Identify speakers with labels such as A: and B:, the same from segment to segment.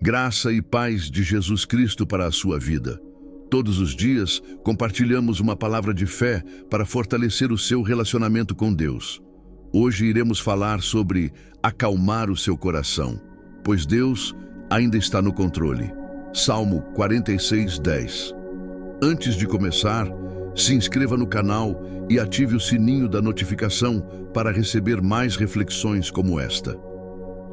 A: Graça e paz de Jesus Cristo para a sua vida. Todos os dias, compartilhamos uma palavra de fé para fortalecer o seu relacionamento com Deus. Hoje iremos falar sobre acalmar o seu coração, pois Deus ainda está no controle. Salmo 46:10. Antes de começar, se inscreva no canal e ative o sininho da notificação para receber mais reflexões como esta.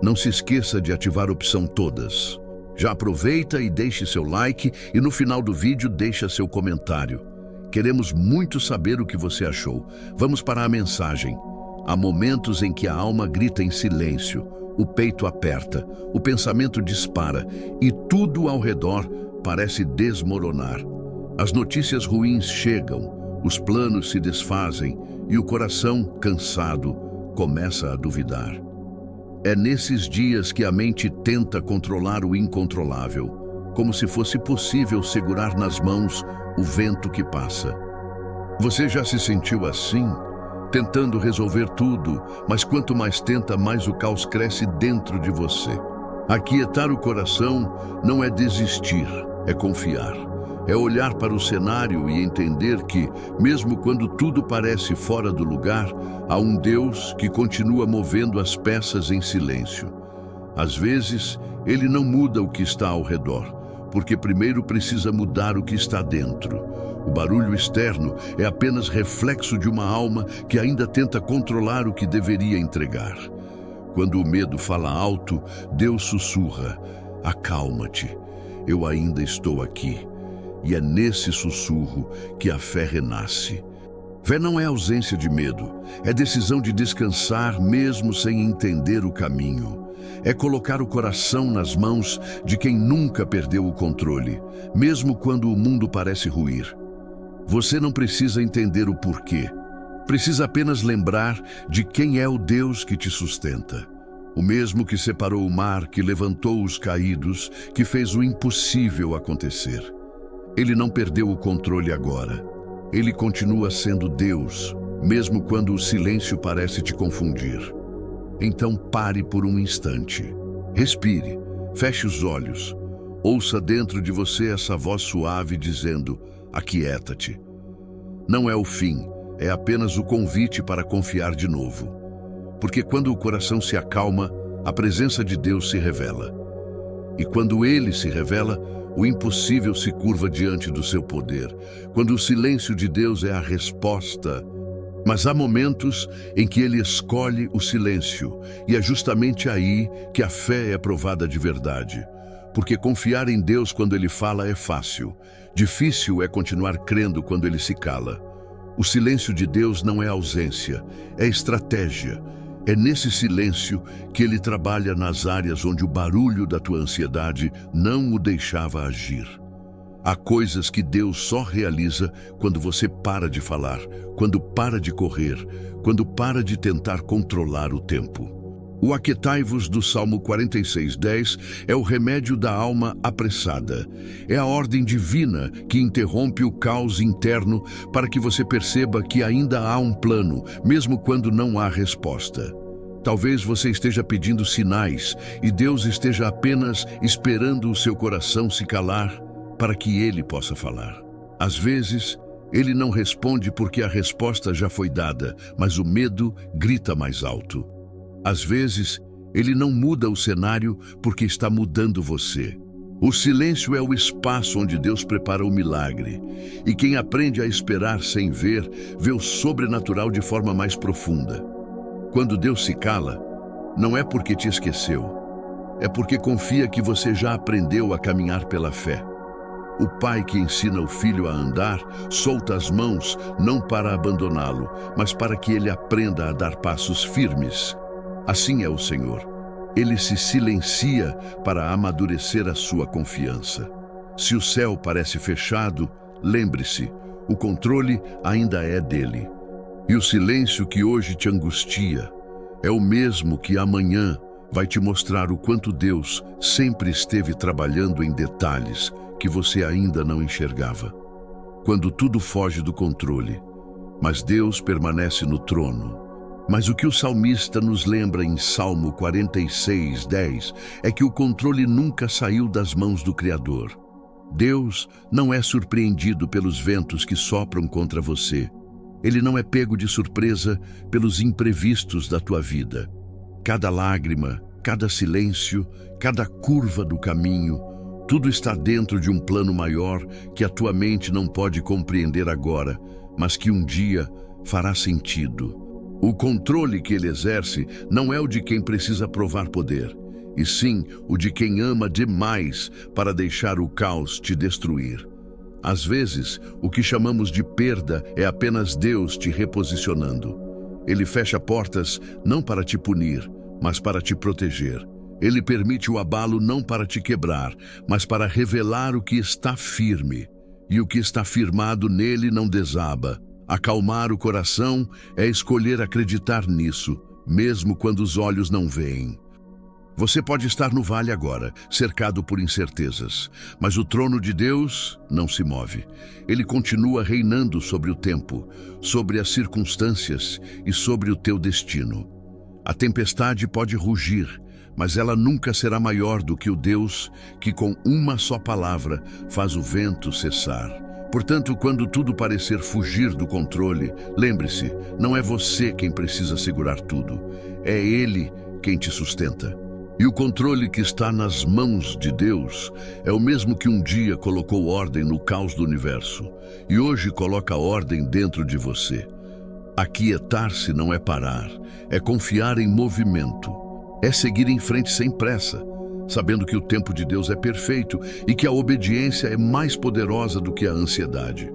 A: Não se esqueça de ativar a opção todas. Já aproveita e deixe seu like e no final do vídeo deixa seu comentário. Queremos muito saber o que você achou. Vamos para a mensagem. Há momentos em que a alma grita em silêncio, o peito aperta, o pensamento dispara e tudo ao redor parece desmoronar. As notícias ruins chegam, os planos se desfazem e o coração, cansado, começa a duvidar. É nesses dias que a mente tenta controlar o incontrolável, como se fosse possível segurar nas mãos o vento que passa. Você já se sentiu assim? Tentando resolver tudo, mas quanto mais tenta, mais o caos cresce dentro de você. Aquietar o coração não é desistir, é confiar. É olhar para o cenário e entender que, mesmo quando tudo parece fora do lugar, há um Deus que continua movendo as peças em silêncio. Às vezes, Ele não muda o que está ao redor, porque primeiro precisa mudar o que está dentro. O barulho externo é apenas reflexo de uma alma que ainda tenta controlar o que deveria entregar. Quando o medo fala alto, Deus sussurra: acalma-te, eu ainda estou aqui. E é nesse sussurro que a fé renasce. Fé não é ausência de medo, é decisão de descansar mesmo sem entender o caminho. É colocar o coração nas mãos de quem nunca perdeu o controle, mesmo quando o mundo parece ruir. Você não precisa entender o porquê, precisa apenas lembrar de quem é o Deus que te sustenta. O mesmo que separou o mar, que levantou os caídos, que fez o impossível acontecer. Ele não perdeu o controle agora. Ele continua sendo Deus, mesmo quando o silêncio parece te confundir. Então pare por um instante. Respire, feche os olhos. Ouça dentro de você essa voz suave dizendo: aquieta-te. Não é o fim, é apenas o convite para confiar de novo. Porque quando o coração se acalma, a presença de Deus se revela. E quando Ele se revela, o impossível se curva diante do seu poder, quando o silêncio de Deus é a resposta. Mas há momentos em que Ele escolhe o silêncio, e é justamente aí que a fé é provada de verdade. Porque confiar em Deus quando Ele fala é fácil. Difícil é continuar crendo quando Ele se cala. O silêncio de Deus não é ausência, é estratégia. É nesse silêncio que Ele trabalha nas áreas onde o barulho da tua ansiedade não o deixava agir. Há coisas que Deus só realiza quando você para de falar, quando para de correr, quando para de tentar controlar o tempo. O aquietai-vos do Salmo 46:10 é o remédio da alma apressada. É a ordem divina que interrompe o caos interno para que você perceba que ainda há um plano, mesmo quando não há resposta. Talvez você esteja pedindo sinais e Deus esteja apenas esperando o seu coração se calar para que Ele possa falar. Às vezes, Ele não responde porque a resposta já foi dada, mas o medo grita mais alto. Às vezes, Ele não muda o cenário porque está mudando você. O silêncio é o espaço onde Deus prepara o milagre. E quem aprende a esperar sem ver, vê o sobrenatural de forma mais profunda. Quando Deus se cala, não é porque te esqueceu. É porque confia que você já aprendeu a caminhar pela fé. O pai que ensina o filho a andar, solta as mãos não para abandoná-lo, mas para que ele aprenda a dar passos firmes. Assim é o Senhor. Ele se silencia para amadurecer a sua confiança. Se o céu parece fechado, lembre-se, o controle ainda é dele. E o silêncio que hoje te angustia é o mesmo que amanhã vai te mostrar o quanto Deus sempre esteve trabalhando em detalhes que você ainda não enxergava. Quando tudo foge do controle, mas Deus permanece no trono. Mas o que o salmista nos lembra em Salmo 46:10 é que o controle nunca saiu das mãos do Criador. Deus não é surpreendido pelos ventos que sopram contra você. Ele não é pego de surpresa pelos imprevistos da tua vida. Cada lágrima, cada silêncio, cada curva do caminho, tudo está dentro de um plano maior que a tua mente não pode compreender agora, mas que um dia fará sentido. O controle que ele exerce não é o de quem precisa provar poder, e sim o de quem ama demais para deixar o caos te destruir. Às vezes, o que chamamos de perda é apenas Deus te reposicionando. Ele fecha portas não para te punir, mas para te proteger. Ele permite o abalo não para te quebrar, mas para revelar o que está firme. E o que está firmado nele não desaba. Acalmar o coração é escolher acreditar nisso, mesmo quando os olhos não veem. Você pode estar no vale agora, cercado por incertezas, mas o trono de Deus não se move. Ele continua reinando sobre o tempo, sobre as circunstâncias e sobre o teu destino. A tempestade pode rugir, mas ela nunca será maior do que o Deus que com uma só palavra faz o vento cessar. Portanto, quando tudo parecer fugir do controle, lembre-se, não é você quem precisa segurar tudo, é Ele quem te sustenta. E o controle que está nas mãos de Deus é o mesmo que um dia colocou ordem no caos do universo e hoje coloca ordem dentro de você. Aquietar-se não é parar, é confiar em movimento, é seguir em frente sem pressa, sabendo que o tempo de Deus é perfeito e que a obediência é mais poderosa do que a ansiedade.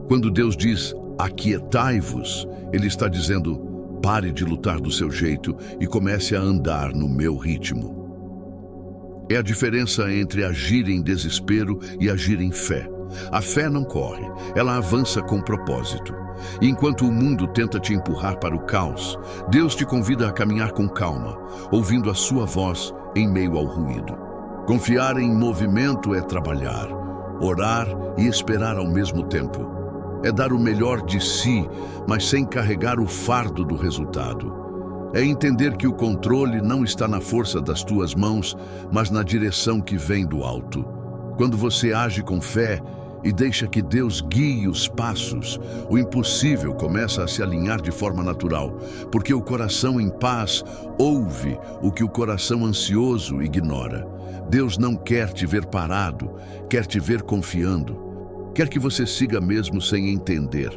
A: Quando Deus diz, aquietai-vos, Ele está dizendo, pare de lutar do seu jeito e comece a andar no meu ritmo. É a diferença entre agir em desespero e agir em fé. A fé não corre, ela avança com propósito. E enquanto o mundo tenta te empurrar para o caos, Deus te convida a caminhar com calma, ouvindo a sua voz em meio ao ruído. Confiar em movimento é trabalhar, orar e esperar ao mesmo tempo. É dar o melhor de si, mas sem carregar o fardo do resultado. É entender que o controle não está na força das tuas mãos, mas na direção que vem do alto. Quando você age com fé e deixa que Deus guie os passos, o impossível começa a se alinhar de forma natural, porque o coração em paz ouve o que o coração ansioso ignora. Deus não quer te ver parado, quer te ver confiando. Quer que você siga mesmo sem entender,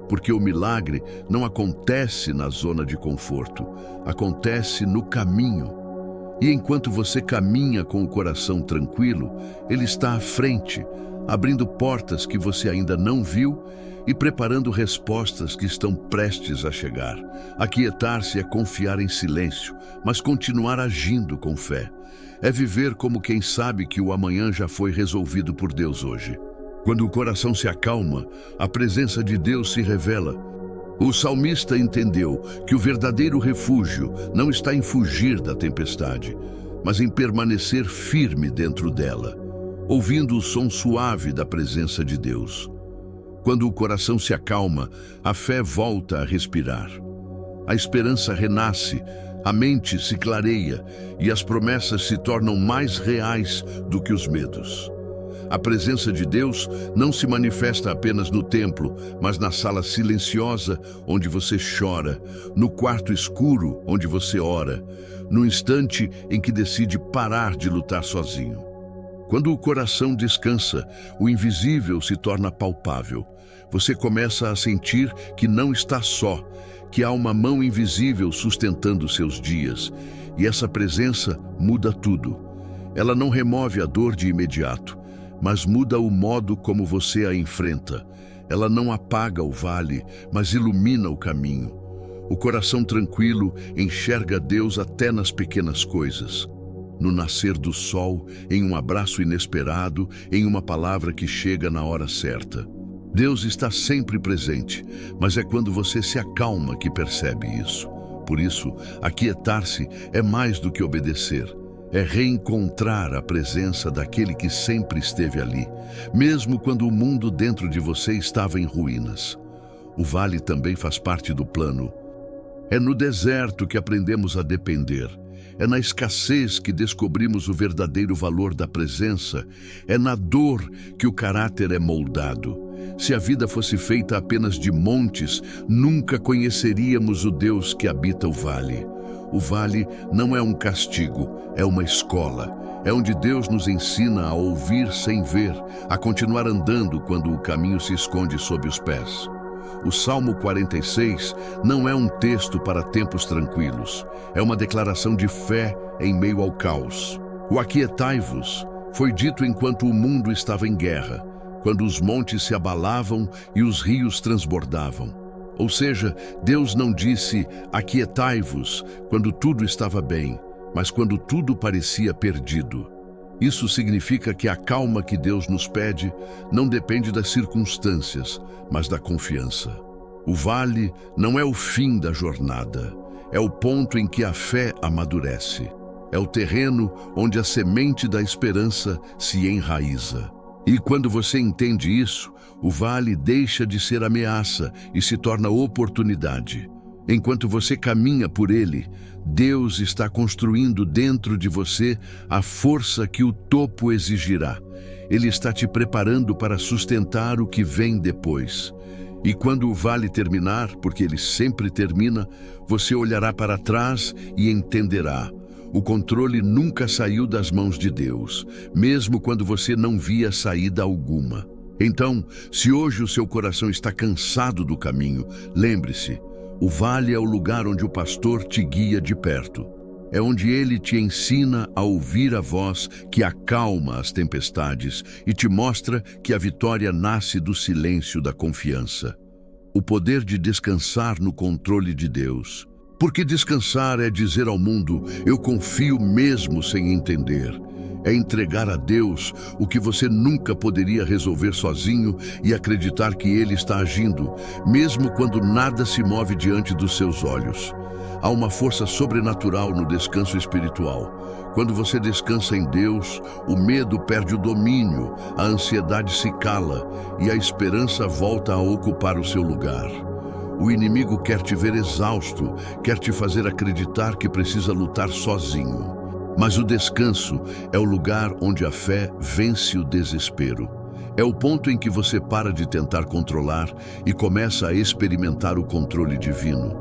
A: porque o milagre não acontece na zona de conforto, acontece no caminho. E enquanto você caminha com o coração tranquilo, Ele está à frente, abrindo portas que você ainda não viu e preparando respostas que estão prestes a chegar. Aquietar-se é confiar em silêncio, mas continuar agindo com fé. É viver como quem sabe que o amanhã já foi resolvido por Deus hoje. Quando o coração se acalma, a presença de Deus se revela. O salmista entendeu que o verdadeiro refúgio não está em fugir da tempestade, mas em permanecer firme dentro dela, ouvindo o som suave da presença de Deus. Quando o coração se acalma, a fé volta a respirar. A esperança renasce, a mente se clareia e as promessas se tornam mais reais do que os medos. A presença de Deus não se manifesta apenas no templo, mas na sala silenciosa onde você chora, no quarto escuro onde você ora, no instante em que decide parar de lutar sozinho. Quando o coração descansa, o invisível se torna palpável. Você começa a sentir que não está só, que há uma mão invisível sustentando seus dias, e essa presença muda tudo. Ela não remove a dor de imediato, mas muda o modo como você a enfrenta. Ela não apaga o vale, mas ilumina o caminho. O coração tranquilo enxerga Deus até nas pequenas coisas. No nascer do sol, em um abraço inesperado, em uma palavra que chega na hora certa. Deus está sempre presente, mas é quando você se acalma que percebe isso. Por isso, aquietar-se é mais do que obedecer. É reencontrar a presença daquele que sempre esteve ali, mesmo quando o mundo dentro de você estava em ruínas. O vale também faz parte do plano. É no deserto que aprendemos a depender. É na escassez que descobrimos o verdadeiro valor da presença. É na dor que o caráter é moldado. Se a vida fosse feita apenas de montes, nunca conheceríamos o Deus que habita o vale. O vale não é um castigo, é uma escola. É onde Deus nos ensina a ouvir sem ver, a continuar andando quando o caminho se esconde sob os pés. O Salmo 46 não é um texto para tempos tranquilos. É uma declaração de fé em meio ao caos. O aquietai-vos foi dito enquanto o mundo estava em guerra, quando os montes se abalavam e os rios transbordavam. Ou seja, Deus não disse aquietai-vos quando tudo estava bem, mas quando tudo parecia perdido. Isso significa que a calma que Deus nos pede não depende das circunstâncias, mas da confiança. O vale não é o fim da jornada, é o ponto em que a fé amadurece. É o terreno onde a semente da esperança se enraiza. E quando você entende isso, o vale deixa de ser ameaça e se torna oportunidade. Enquanto você caminha por ele, Deus está construindo dentro de você a força que o topo exigirá. Ele está te preparando para sustentar o que vem depois. E quando o vale terminar, porque ele sempre termina, você olhará para trás e entenderá. O controle nunca saiu das mãos de Deus, mesmo quando você não via saída alguma. Então, se hoje o seu coração está cansado do caminho, lembre-se, o vale é o lugar onde o pastor te guia de perto. É onde ele te ensina a ouvir a voz que acalma as tempestades e te mostra que a vitória nasce do silêncio da confiança. O poder de descansar no controle de Deus. Porque descansar é dizer ao mundo, eu confio mesmo sem entender. É entregar a Deus o que você nunca poderia resolver sozinho e acreditar que Ele está agindo, mesmo quando nada se move diante dos seus olhos. Há uma força sobrenatural no descanso espiritual. Quando você descansa em Deus, o medo perde o domínio, a ansiedade se cala e a esperança volta a ocupar o seu lugar. O inimigo quer te ver exausto, quer te fazer acreditar que precisa lutar sozinho. Mas o descanso é o lugar onde a fé vence o desespero. É o ponto em que você para de tentar controlar e começa a experimentar o controle divino.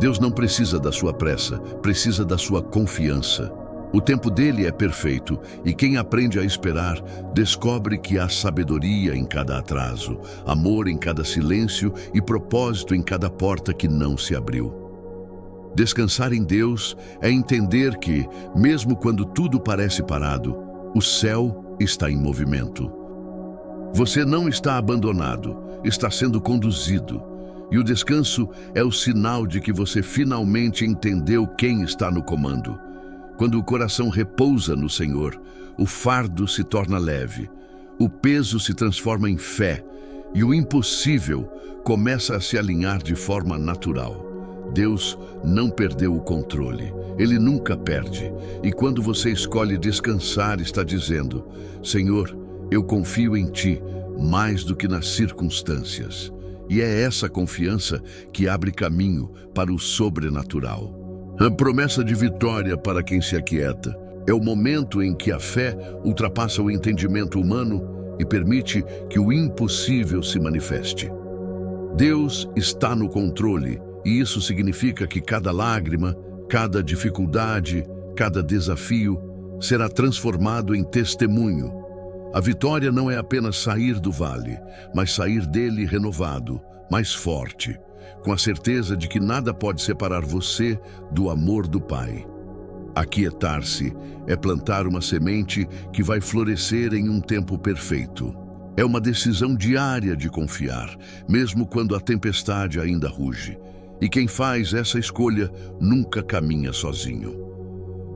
A: Deus não precisa da sua pressa, precisa da sua confiança. O tempo dele é perfeito e quem aprende a esperar descobre que há sabedoria em cada atraso, amor em cada silêncio e propósito em cada porta que não se abriu. Descansar em Deus é entender que, mesmo quando tudo parece parado, o céu está em movimento. Você não está abandonado, está sendo conduzido. E o descanso é o sinal de que você finalmente entendeu quem está no comando. Quando o coração repousa no Senhor, o fardo se torna leve, o peso se transforma em fé e o impossível começa a se alinhar de forma natural. Deus não perdeu o controle, Ele nunca perde. E quando você escolhe descansar, está dizendo, Senhor, eu confio em Ti mais do que nas circunstâncias. E é essa confiança que abre caminho para o sobrenatural. A promessa de vitória para quem se aquieta é o momento em que a fé ultrapassa o entendimento humano e permite que o impossível se manifeste. Deus está no controle e isso significa que cada lágrima, cada dificuldade, cada desafio será transformado em testemunho. A vitória não é apenas sair do vale, mas sair dele renovado, mais forte, com a certeza de que nada pode separar você do amor do Pai. Aquietar-se é plantar uma semente que vai florescer em um tempo perfeito. É uma decisão diária de confiar, mesmo quando a tempestade ainda ruge. E quem faz essa escolha nunca caminha sozinho.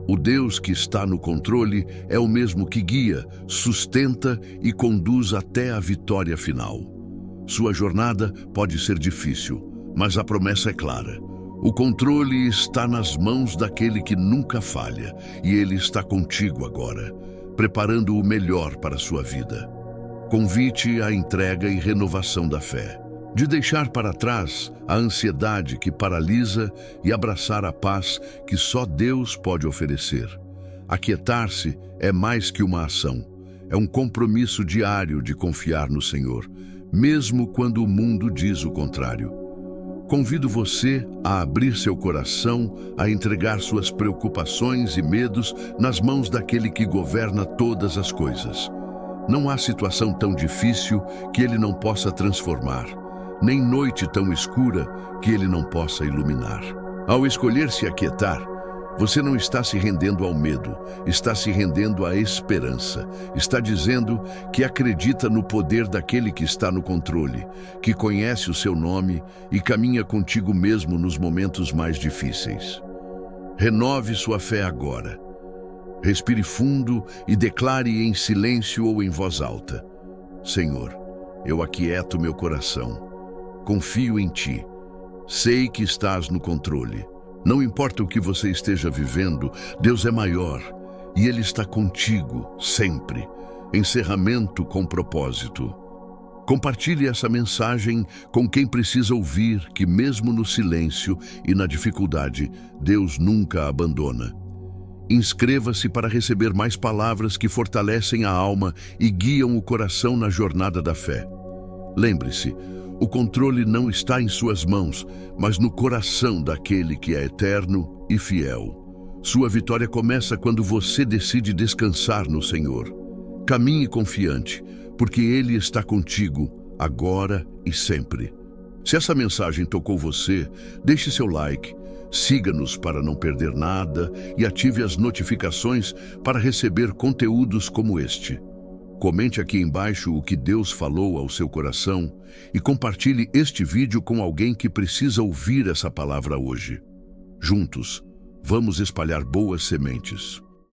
A: O Deus que está no controle é o mesmo que guia, sustenta e conduz até a vitória final. Sua jornada pode ser difícil, mas a promessa é clara. O controle está nas mãos daquele que nunca falha, e ele está contigo agora, preparando o melhor para a sua vida. Convite à entrega e renovação da fé. de deixar para trás a ansiedade que paralisa e abraçar a paz que só Deus pode oferecer. Aquietar-se é mais que uma ação, é um compromisso diário de confiar no Senhor, mesmo quando o mundo diz o contrário. Convido você a abrir seu coração, a entregar suas preocupações e medos nas mãos daquele que governa todas as coisas. Não há situação tão difícil que ele não possa transformar, nem noite tão escura que ele não possa iluminar. Ao escolher se aquietar, você não está se rendendo ao medo, está se rendendo à esperança. Está dizendo que acredita no poder daquele que está no controle, que conhece o seu nome e caminha contigo mesmo nos momentos mais difíceis. Renove sua fé agora. Respire fundo e declare em silêncio ou em voz alta: Senhor, eu aquieto meu coração. Confio em Ti. Sei que estás no controle. Não importa o que você esteja vivendo, Deus é maior e Ele está contigo, sempre. Encerramento com propósito. Compartilhe essa mensagem com quem precisa ouvir que mesmo no silêncio e na dificuldade, Deus nunca abandona. Inscreva-se para receber mais palavras que fortalecem a alma e guiam o coração na jornada da fé. Lembre-se, o controle não está em suas mãos, mas no coração daquele que é eterno e fiel. Sua vitória começa quando você decide descansar no Senhor. Caminhe confiante, porque Ele está contigo, agora e sempre. Se essa mensagem tocou você, deixe seu like, siga-nos para não perder nada e ative as notificações para receber conteúdos como este. Comente aqui embaixo o que Deus falou ao seu coração e compartilhe este vídeo com alguém que precisa ouvir essa palavra hoje. Juntos, vamos espalhar boas sementes.